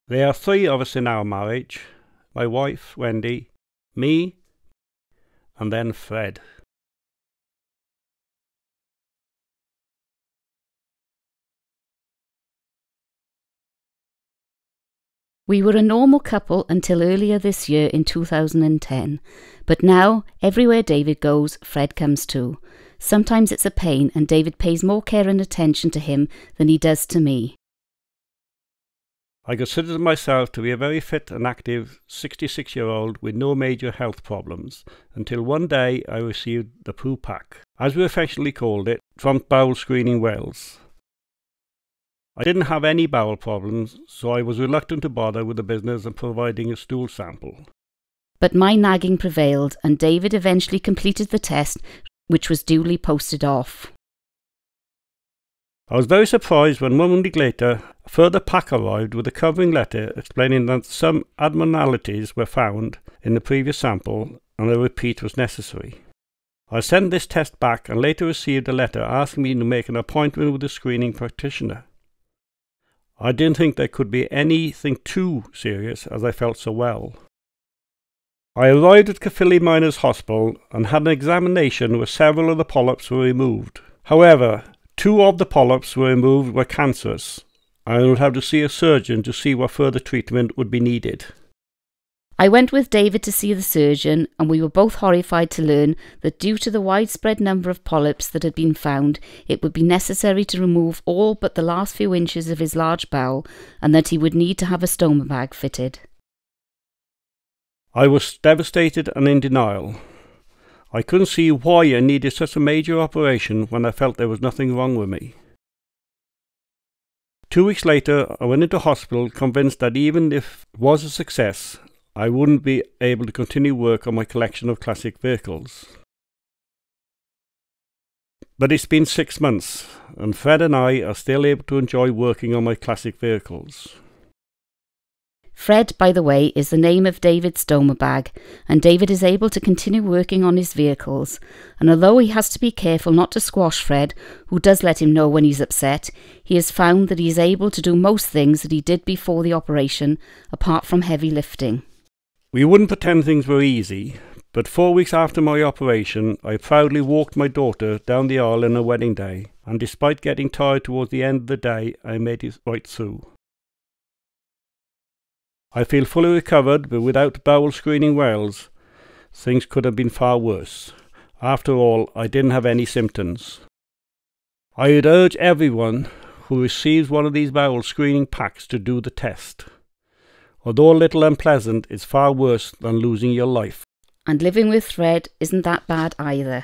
There are 3 of us in our marriage: my wife, Wendy, me, and then Fred. We were a normal couple until earlier this year in 2010, but now, everywhere David goes, Fred comes too. Sometimes it's a pain, and David pays more care and attention to him than he does to me. I consider myself to be a very fit and active 66-year-old with no major health problems, until one day I received the poo pack, as we affectionately called it, from Bowel Screening Wales. I didn't have any bowel problems, so I was reluctant to bother with the business of providing a stool sample. But my nagging prevailed, and David eventually completed the test, which was duly posted off. I was very surprised when 1 week later a further pack arrived with a covering letter explaining that some abnormalities were found in the previous sample and a repeat was necessary. I sent this test back and later received a letter asking me to make an appointment with a screening practitioner. I didn't think there could be anything too serious as I felt so well. I arrived at Caerphilly Miners Hospital and had an examination where several of the polyps were removed. However, 2 of the polyps removed were cancerous. I would have to see a surgeon to see what further treatment would be needed. I went with David to see the surgeon, and we were both horrified to learn that due to the widespread number of polyps that had been found, it would be necessary to remove all but the last few inches of his large bowel, and that he would need to have a stoma bag fitted. I was devastated and in denial. I couldn't see why I needed such a major operation when I felt there was nothing wrong with me. 2 weeks later, I went into hospital convinced that even if it was a success, I wouldn't be able to continue work on my collection of classic vehicles. But it's been 6 months, and Fred and I are still able to enjoy working on my classic vehicles. Fred, by the way, is the name of David's stoma bag, and David is able to continue working on his vehicles. And although he has to be careful not to squash Fred, who does let him know when he's upset, he has found that he is able to do most things that he did before the operation, apart from heavy lifting. We wouldn't pretend things were easy, but 4 weeks after my operation, I proudly walked my daughter down the aisle on her wedding day, and despite getting tired towards the end of the day, I made it right through. I feel fully recovered, but without Bowel Screening Wales, things could have been far worse. After all, I didn't have any symptoms. I would urge everyone who receives one of these bowel screening packs to do the test. Although a little unpleasant, it's far worse than losing your life. And living with Fred isn't that bad either.